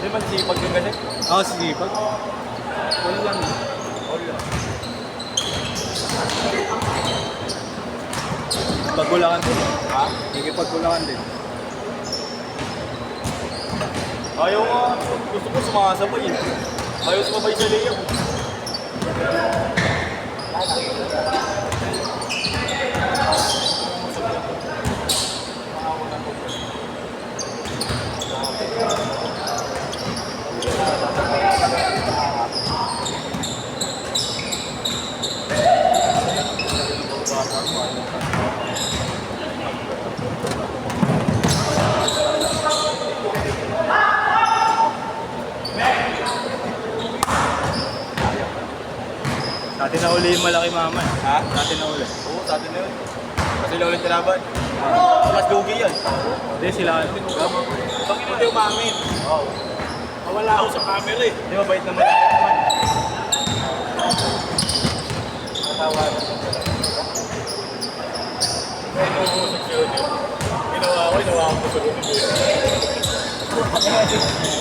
Hindi man sipag yun kasi. Oo, sipag. All lang. All lang. Pagkulangan din. Ha? Ikipagkulangan din. Ayaw nga. Gusto ko sumakasabay eh. Ayaw sumabay sa layout. Dati na uli yung malaki mama. Ha? Dati na uli. Oo, sa atin na yun. Kasi sila ulit kalaban. Mas lugi yan. Hindi sila. Bakit hindi umamin? Oo. Mawala ako sa camera eh. Di ba bait naman ako naman? Natawa na. Kaya inuusok siya yun. Ginawa ko sa loob nito.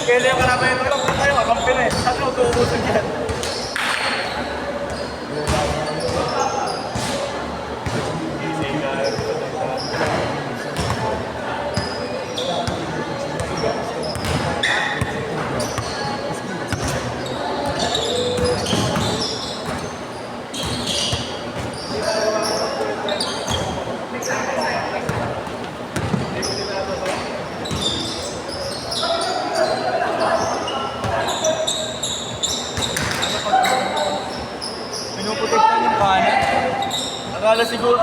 Kaya yung karama yung tulog na tayo, kampi na eh. Sabi ko, tuusok yan. Pinuprotektan yung kanan. Akala siguro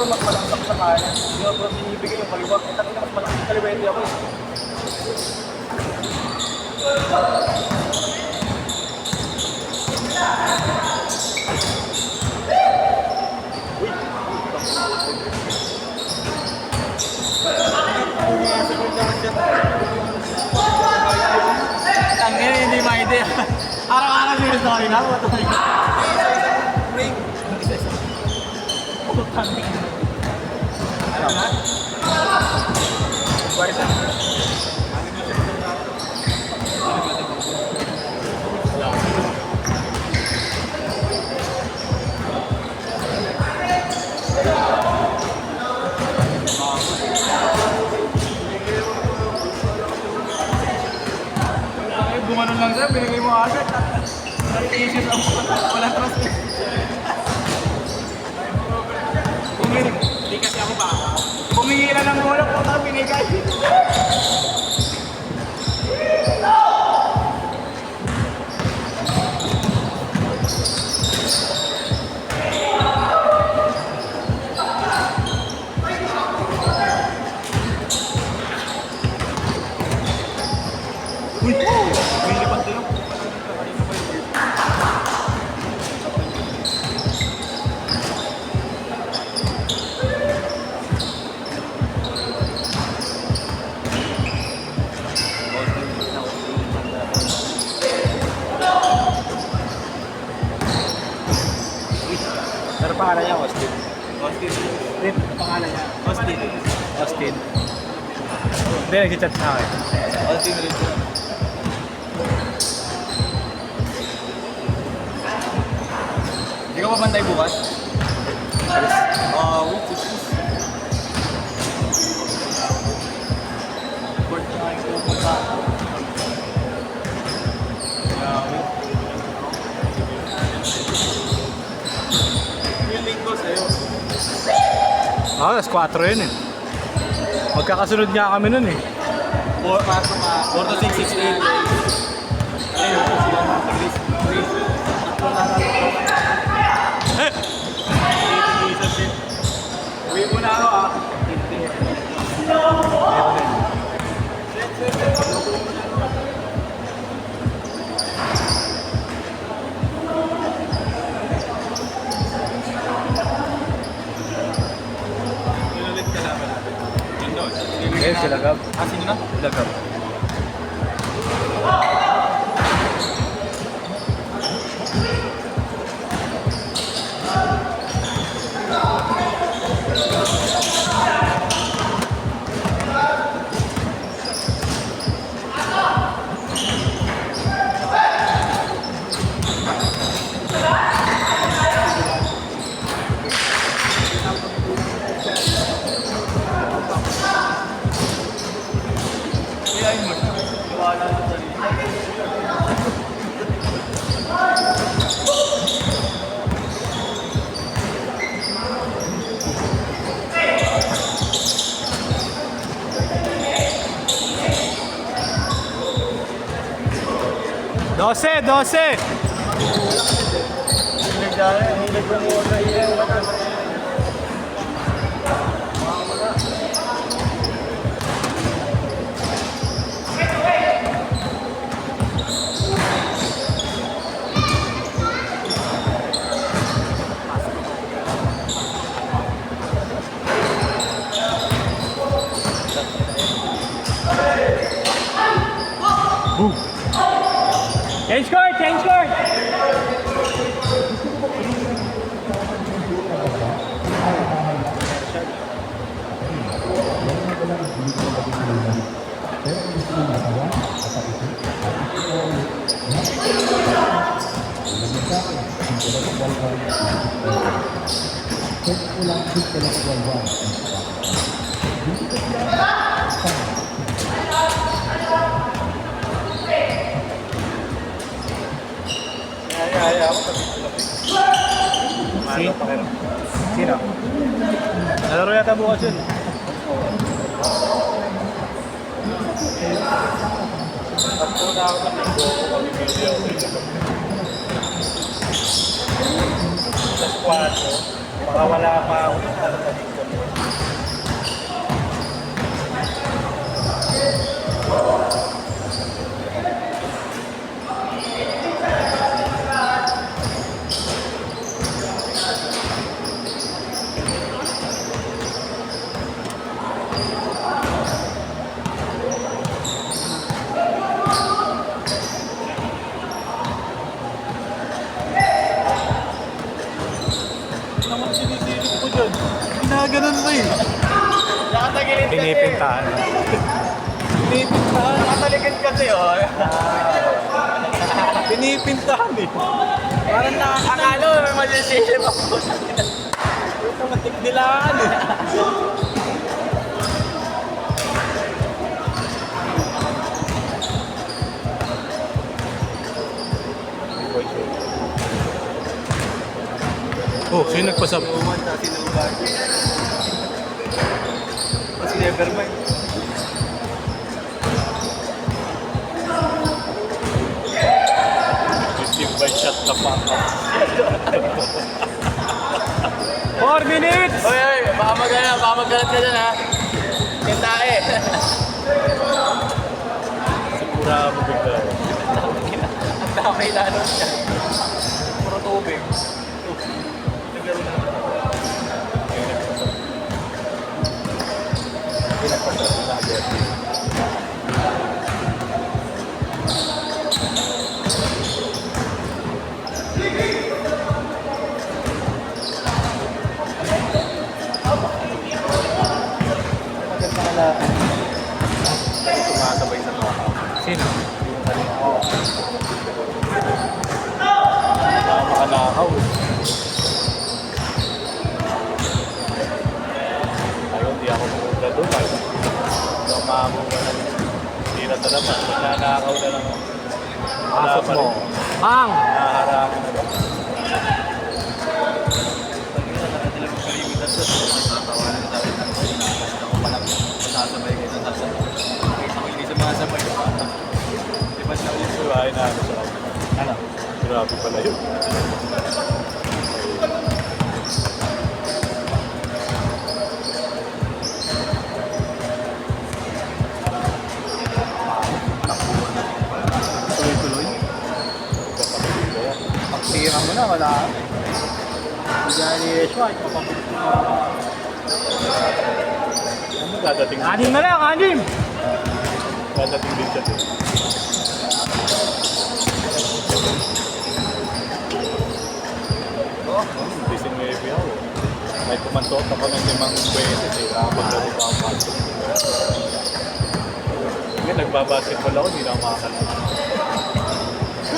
mas malaksak sa kanan. Hindi ako binibigay yung kaliwa. Kita mas malaksak sa kaliwa hindi ako. Ang hindi ma-idea. Araw-araw yung story na. Ano na? Barca. Gumanon lang sir, binigay mo agad. Nag-isip ako. Wala trust eh. Hindi kasi ako ba? Humingi na ng bola po tayo binigay. Uy! May lipat din ako. Pero pangalan niya, Austin. Austin. Rin, pangalan niya. Austin. Austin. Hindi, nag-chat sa akin. Austin rin siya. Hindi ka mabantay bukas? Wait, 6 weeks. Court na kayo pupunta. Yung link ko sa'yo. Alas 4 yun eh. Magkakasunod nga kami nun eh. 4 to 6, 6 to 8. Ayun, sila na. Uwi mo na ako ah. Inulit ka naman natin. Sino? Eh, sila Gab. Ah, sino na? Sila Gab. bahala sa sarili. Dose, 12! Hilig dyan, hilig ko muna yun. Change court! Change court! Ay, ako. Sino? Nalaro yata bukas yun. Tapos na ako ng linggo ko pag-video ako dito. Sa squad ko, baka wala pa ako sa linggo mo. Naman sinisilip ko dyan. Ginaganon mo eh. Nakatagilid kasi. Pinipintahan. Pinipintahan. Nakatalikid kasi oh. Pinipintahan eh. Parang nakakakalo. May masisilip ako. Ito matigdilaan eh. Oh, sino nagpasab? Sinuman sa sinuman. Kasi nevermind. Receive by shot ka pa. 4 minutes! Oy, baka magalat ka dyan ha. Kita eh. Sigura mo bigla. Ang dami lalo siya. Puro tubig. Naglaro na. Sumasabay sa mga Sino? makanakaw. Ayun, di ako pumunta doon. Hindi ako makakuha ng tira sa labas. Magnanakaw na lang. Asok mo. Ang! Naharapin na lang. Hindi lang kalimitan sa tatawanan tayo. Ako palang masasabay kayo na nasa. Kita ko hindi sa mga sabay. Di ba siya ulit sa bahay na ano sa ano? Grabe pala yun. Tuloy-tuloy. Pagtira mo na, wala. Diyan ni Yeshua, ipapapit mo. Ano dadating? Anim na lang, anim! Dadating din siya din. Disin mo yung ako. May kumantot ako ng 5 beses eh. Nakapaglaro pa ako pasok. Ngayon, nagbabasketball ako, hindi na ako makakalala.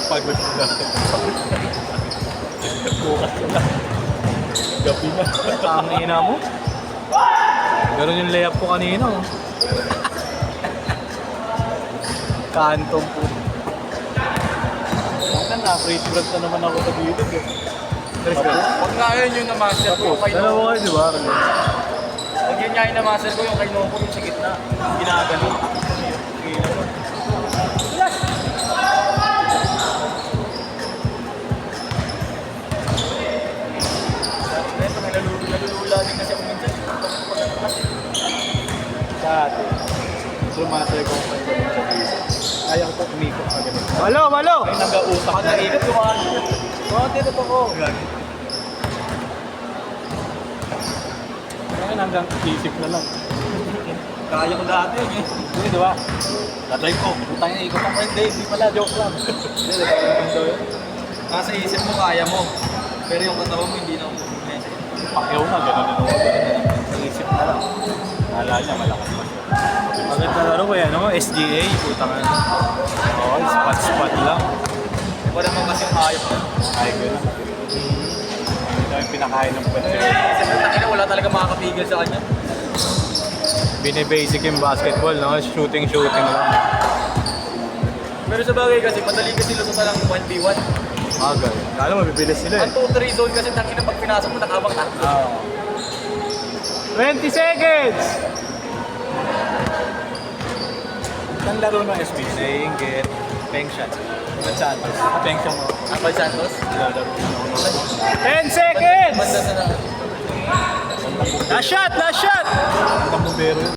Pagod na. Bukas na. Gabi na. Ang ina mo. Ganun yung layup ko kanina. Oh. Kantong po. Ang na, free front na naman ako sa gilid eh. Pag nga yun yung na-master ko, kay Dalawa Noko. kayo, di ba? Pag yun nga yung na-master ko, yung kay Noko, yung sa gitna. Ginagano. Ito, nalulula din kasi ako minsan. Sa atin. Sumatay ko kayo sa gilid. Ayaw ko umikot na ganito. Malo, malo! Ay, nag-autak. Pag naikot yung ano. Dito ako. Ngayon hanggang isip na lang. Kaya ko dati yun eh. Hindi, di ba? Tatay ko, putang ina, ikot ako. Hindi pala, joke lang. Hindi, nagkakamang nasa isip mo, kaya mo. Pero yung katawan mo, hindi na ako pupunta. Pakyaw na, gano'n na naman. Sa isip na lang. Akala niya, malakas pa siya. Maganda laro ko yan, no? SGA, putang ano. Oo, spot-spot lang. Wala naman kasi yung hayop na. Ay, gano'n. Ito yung pinakain ng pwede. Kasi putang ina, wala talaga makakapigil sa kanya. Bine-basic yung basketball, no? Shooting lang. Pero sa bagay kasi, madali kasi lusutan ng 1v1. Agad. Lalo mabibilis sila eh. Ang 2-3 zone kasi tangina pag pinasok mo, nakabang tatlo. 20 seconds! Ang laro ng SB, Inggit, Peng Shot. At Santos. Peng Shot mo. Apal Santos? Lalaro. 10 seconds! Banda na Last shot! Last shot! Ang bumero.